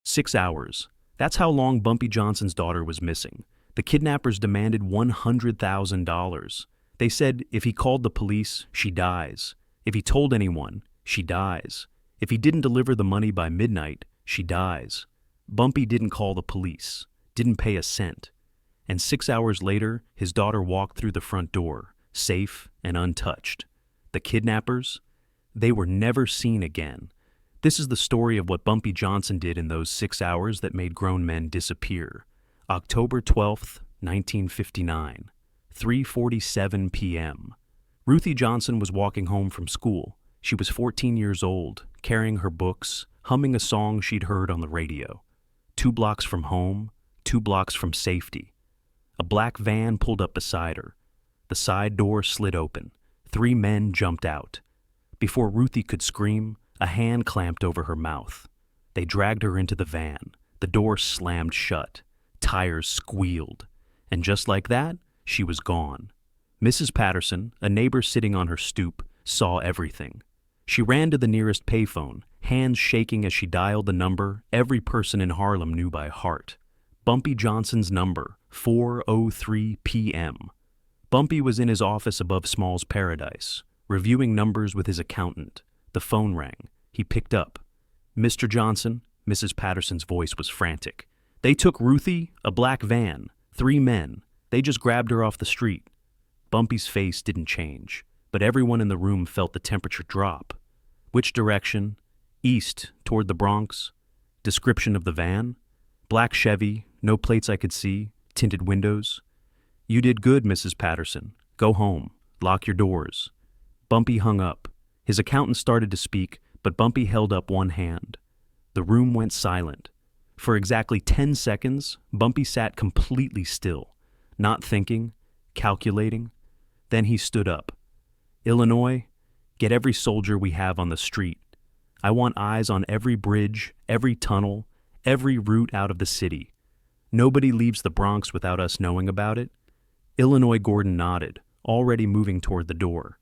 6 hours. That's how long Bumpy Johnson's daughter was missing. The kidnappers demanded $100,000. They said if he called the police, she dies. If he told anyone, she dies. If he didn't deliver the money by midnight, she dies. Bumpy didn't call the police, didn't pay a cent. And 6 hours later, his daughter walked through the front door, safe and untouched. The kidnappers? They were never seen again. This is the story of what Bumpy Johnson did in those 6 hours that made grown men disappear. October 12th, 1959, 3:47 p.m. Ruthie Johnson was walking home from school. She was 14 years old, carrying her books, humming a song she'd heard on the radio. 2 blocks from home, 2 blocks from safety. A black van pulled up beside her. The side door slid open. 3 men jumped out. Before Ruthie could scream, a hand clamped over her mouth. They dragged her into the van. The door slammed shut. Tires squealed. And just like that, she was gone. Mrs. Patterson, a neighbor sitting on her stoop, saw everything. She ran to the nearest payphone, hands shaking as she dialed the number every person in Harlem knew by heart. Bumpy Johnson's number, 4:03 p.m. Bumpy was in his office above Small's Paradise, reviewing numbers with his accountant. The phone rang. He picked up. "Mr. Johnson," Mrs. Patterson's voice was frantic. "They took Ruthie, a black van, 3 men. They just grabbed her off the street." Bumpy's face didn't change, but everyone in the room felt the temperature drop. Which direction? East, toward the Bronx. Description of the van? Black Chevy, no plates I could see, tinted windows. "You did good, Mrs. Patterson. Go home. Lock your doors." Bumpy hung up. His accountant started to speak, but Bumpy held up one hand. The room went silent. For exactly 10 seconds, Bumpy sat completely still, not thinking, calculating. Then he stood up. "Illinois, get every soldier we have on the street. I want eyes on every bridge, every tunnel, every route out of the city. Nobody leaves the Bronx without us knowing about it." Illinois Gordon nodded, already moving toward the door.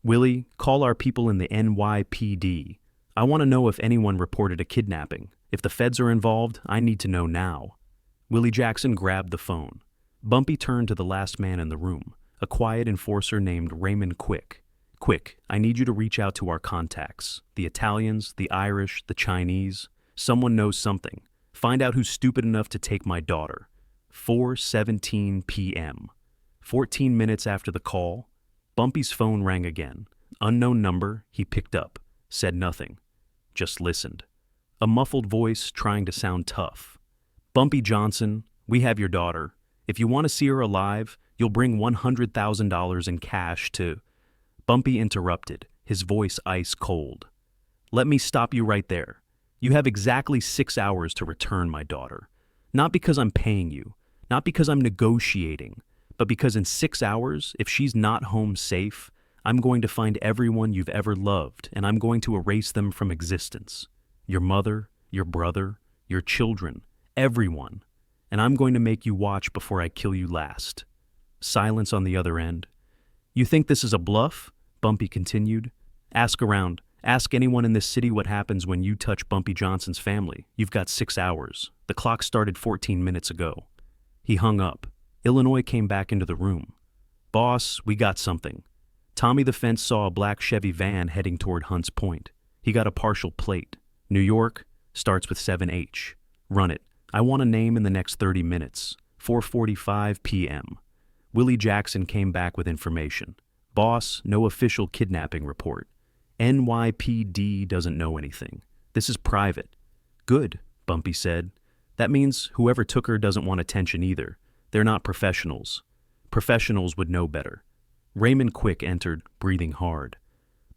"Willie, call our people in the NYPD. I want to know if anyone reported a kidnapping. If the feds are involved, I need to know now." Willie Jackson grabbed the phone. Bumpy turned to the last man in the room, a quiet enforcer named Raymond Quick. "Quick, I need you to reach out to our contacts. The Italians, the Irish, the Chinese. Someone knows something. Find out who's stupid enough to take my daughter." 4:17 p.m. 14 minutes after the call, Bumpy's phone rang again. Unknown number, he picked up, said nothing, just listened. A muffled voice trying to sound tough. "Bumpy Johnson, we have your daughter. If you want to see her alive, you'll bring $100,000 in cash to—" Bumpy interrupted, his voice ice cold. "Let me stop you right there. You have exactly 6 hours to return my daughter. Not because I'm paying you, not because I'm negotiating, but because in 6 hours, if she's not home safe, I'm going to find everyone you've ever loved, and I'm going to erase them from existence. Your mother, your brother, your children, everyone. And I'm going to make you watch before I kill you last." Silence on the other end. "You think this is a bluff?" Bumpy continued. "Ask around. Ask anyone in this city what happens when you touch Bumpy Johnson's family. You've got 6 hours. The clock started 14 minutes ago." He hung up. Illinois came back into the room. "Boss, we got something. Tommy the Fence saw a black Chevy van heading toward Hunts Point. He got a partial plate. New York, starts with 7H. Run it. I want a name in the next 30 minutes. 4:45 p.m. Willie Jackson came back with information. "Boss, no official kidnapping report. NYPD doesn't know anything. This is private." "Good," Bumpy said. "That means whoever took her doesn't want attention either. They're not professionals. Professionals would know better." Raymond Quick entered, breathing hard.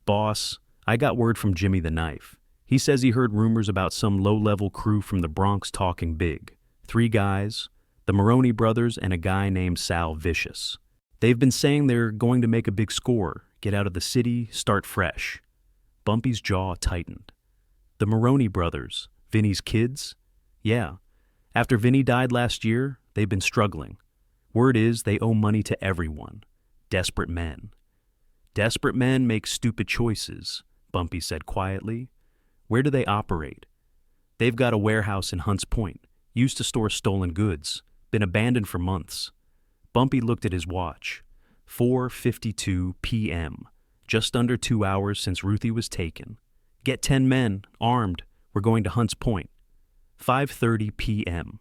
"Boss, I got word from Jimmy the Knife. He says he heard rumors about some low-level crew from the Bronx talking big. 3 guys, the Maroney brothers and a guy named Sal Vicious. They've been saying they're going to make a big score, get out of the city, start fresh." Bumpy's jaw tightened. "The Maroney brothers, Vinny's kids?" "Yeah. After Vinny died last year, they've been struggling. Word is they owe money to everyone. Desperate men." "Desperate men make stupid choices," Bumpy said quietly. "Where do they operate?" They've got a warehouse in Hunts Point, used to store stolen goods, been abandoned for months. Bumpy looked at his watch. 4:52 p.m., just under 2 hours since Ruthie was taken. Get 10 men, armed. We're going to Hunts Point. 5:30 p.m.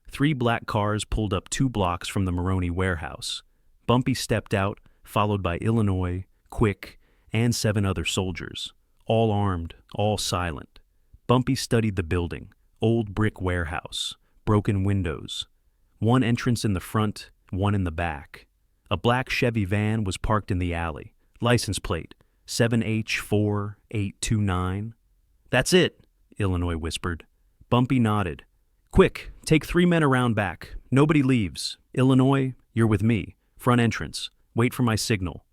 3 black cars pulled up 2 blocks from the Maroney warehouse. Bumpy stepped out, followed by Illinois, Quick, and 7 other soldiers. All armed, all silent. Bumpy studied the building. Old brick warehouse. Broken windows. One entrance in the front, one in the back. A black Chevy van was parked in the alley. License plate, 7H4829. That's it, Illinois whispered. Bumpy nodded. Quick, take 3 men around back. Nobody leaves. Illinois, you're with me. Front entrance. Wait for my signal.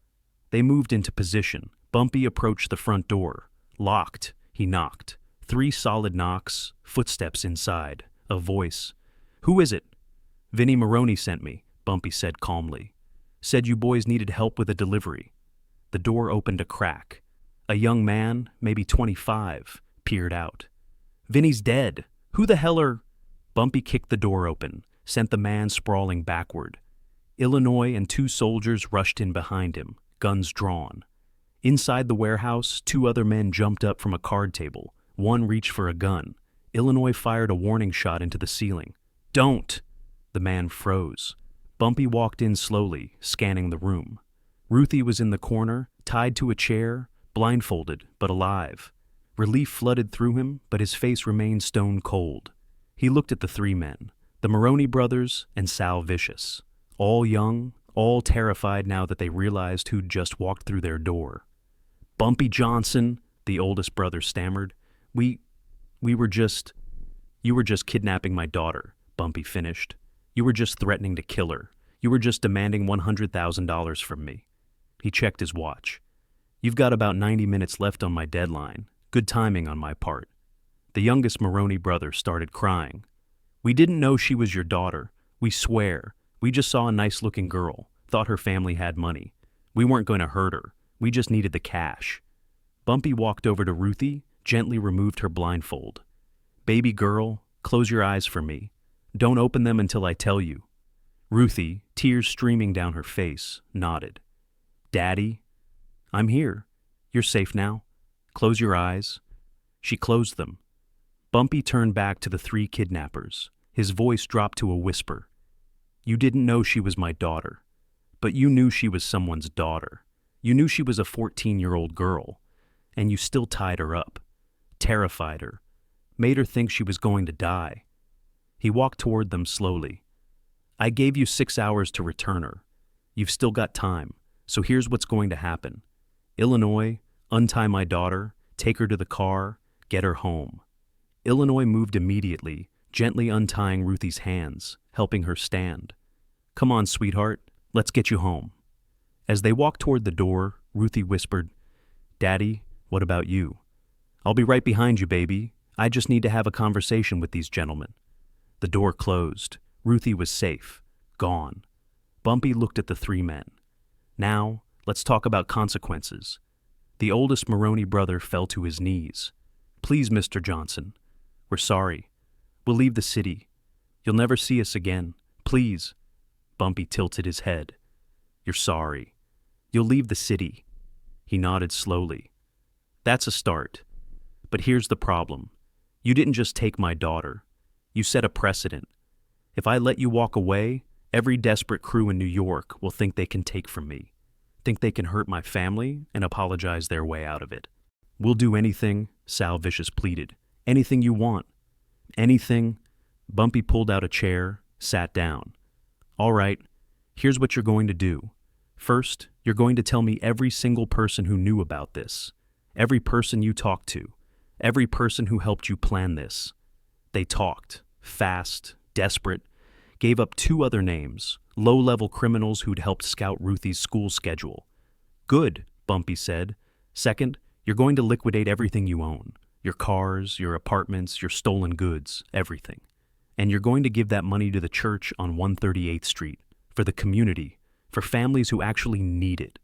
They moved into position. Bumpy approached the front door. Locked. He knocked. 3 solid knocks, footsteps inside. A voice. Who is it? Vinnie Maroney sent me, Bumpy said calmly. Said you boys needed help with a delivery. The door opened a crack. A young man, maybe 25, peered out. Vinnie's dead. Who the hell are... Bumpy kicked the door open, sent the man sprawling backward. Illinois and 2 soldiers rushed in behind him, guns drawn. Inside the warehouse, 2 other men jumped up from a card table. One reached for a gun. Illinois fired a warning shot into the ceiling. Don't! The man froze. Bumpy walked in slowly, scanning the room. Ruthie was in the corner, tied to a chair, blindfolded but alive. Relief flooded through him, but his face remained stone cold. He looked at the 3 men, the Maroney brothers and Sal Vicious. All young, all terrified now that they realized who'd just walked through their door. Bumpy Johnson, the oldest brother stammered. You were just kidnapping my daughter, Bumpy finished. You were just threatening to kill her. You were just demanding $100,000 from me. He checked his watch. You've got about 90 minutes left on my deadline. Good timing on my part. The youngest Maroney brother started crying. We didn't know she was your daughter. We swear. We just saw a nice-looking girl. Thought her family had money. We weren't going to hurt her. We just needed the cash. Bumpy walked over to Ruthie, gently removed her blindfold. Baby girl, close your eyes for me. Don't open them until I tell you. Ruthie, tears streaming down her face, nodded. Daddy, I'm here. You're safe now. Close your eyes. She closed them. Bumpy turned back to the 3 kidnappers. His voice dropped to a whisper. You didn't know she was my daughter, but you knew she was someone's daughter. You knew she was a 14-year-old girl, and you still tied her up, terrified her, made her think she was going to die. He walked toward them slowly. I gave you 6 hours to return her. You've still got time, so here's what's going to happen. Illinois, untie my daughter, take her to the car, get her home. Illinois moved immediately, gently untying Ruthie's hands, helping her stand. Come on, sweetheart, let's get you home. As they walked toward the door, Ruthie whispered, Daddy, what about you? I'll be right behind you, baby. I just need to have a conversation with these gentlemen. The door closed. Ruthie was safe, gone. Bumpy looked at the 3 men. Now, let's talk about consequences. The oldest Maroney brother fell to his knees. Please, Mr. Johnson. We're sorry. We'll leave the city. You'll never see us again. Please. Bumpy tilted his head. You're sorry. You'll leave the city. He nodded slowly. That's a start. But here's the problem. You didn't just take my daughter. You set a precedent. If I let you walk away, every desperate crew in New York will think they can take from me, think they can hurt my family and apologize their way out of it. We'll do anything, Sal Vicious pleaded. Anything you want. Anything. Bumpy pulled out a chair, sat down. All right, here's what you're going to do. First, you're going to tell me every single person who knew about this, every person you talked to, every person who helped you plan this. They talked, fast, desperate, gave up 2 other names, low-level criminals who'd helped scout Ruthie's school schedule. Good, Bumpy said. Second, you're going to liquidate everything you own. Your cars, your apartments, your stolen goods, everything. And you're going to give that money to the church on 138th Street, for the community, for families who actually need it.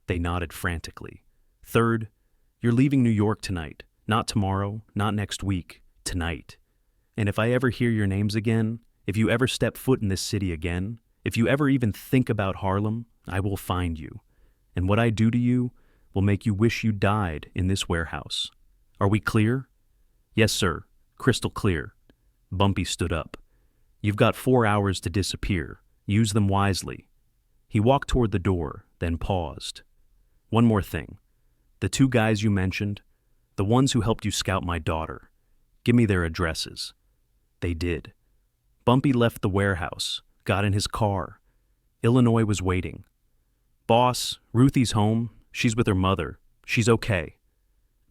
They nodded frantically. Third, you're leaving New York tonight. Not tomorrow, not next week. Tonight. And if I ever hear your names again, if you ever step foot in this city again, if you ever even think about Harlem, I will find you. And what I do to you will make you wish you died in this warehouse. Are we clear? Yes, sir. Crystal clear. Bumpy stood up. You've got 4 hours to disappear. Use them wisely. He walked toward the door, then paused. One more thing. The 2 guys you mentioned, the ones who helped you scout my daughter, give me their addresses. They did. Bumpy left the warehouse, got in his car. Illinois was waiting. Boss, Ruthie's home. She's with her mother. She's okay.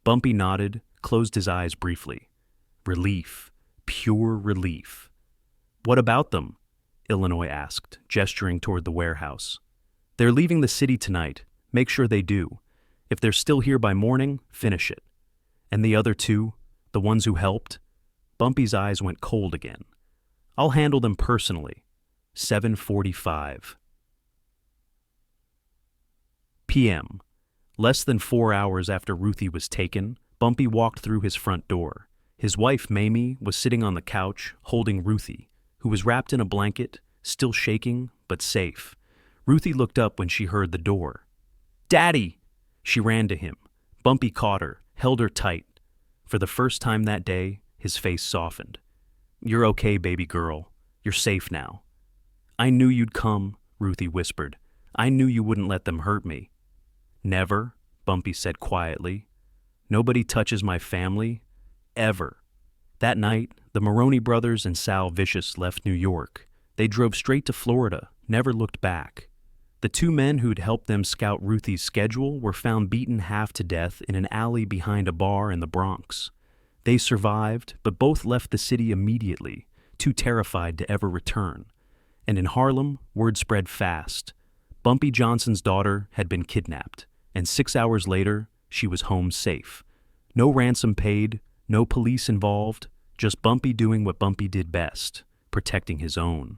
Bumpy nodded, closed his eyes briefly. Relief. Pure relief. What about them? Illinois asked, gesturing toward the warehouse. They're leaving the city tonight. Make sure they do. If they're still here by morning, finish it. And the other 2, the ones who helped? Bumpy's eyes went cold again. I'll handle them personally. 7:45 p.m. Less than 4 hours after Ruthie was taken, Bumpy walked through his front door. His wife, Mamie, was sitting on the couch, holding Ruthie, who was wrapped in a blanket, still shaking, but safe. Ruthie looked up when she heard the door. Daddy! She ran to him. Bumpy caught her, held her tight. For the first time that day, his face softened. You're okay, baby girl. You're safe now. I knew you'd come, Ruthie whispered. I knew you wouldn't let them hurt me. Never, Bumpy said quietly. Nobody touches my family, ever. That night, the Maroney brothers and Sal Vicious left New York. They drove straight to Florida, never looked back. The 2 men who'd helped them scout Ruthie's schedule were found beaten half to death in an alley behind a bar in the Bronx. They survived, but both left the city immediately, too terrified to ever return. And in Harlem, word spread fast. Bumpy Johnson's daughter had been kidnapped, and 6 hours later, she was home safe. No ransom paid, no police involved, just Bumpy doing what Bumpy did best, protecting his own.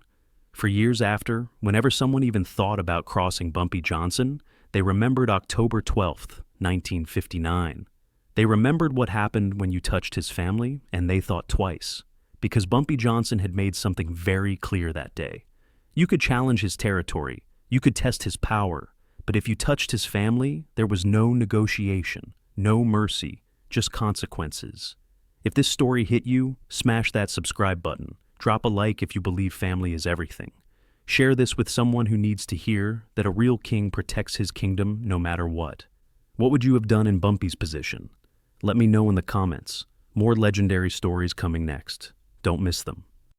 For years after, whenever someone even thought about crossing Bumpy Johnson, they remembered October 12th, 1959. They remembered what happened when you touched his family, and they thought twice, because Bumpy Johnson had made something very clear that day. You could challenge his territory, you could test his power, but if you touched his family, there was no negotiation, no mercy, just consequences. If this story hit you, smash that subscribe button. Drop a like if you believe family is everything. Share this with someone who needs to hear that a real king protects his kingdom no matter what. What would you have done in Bumpy's position? Let me know in the comments. More legendary stories coming next. Don't miss them.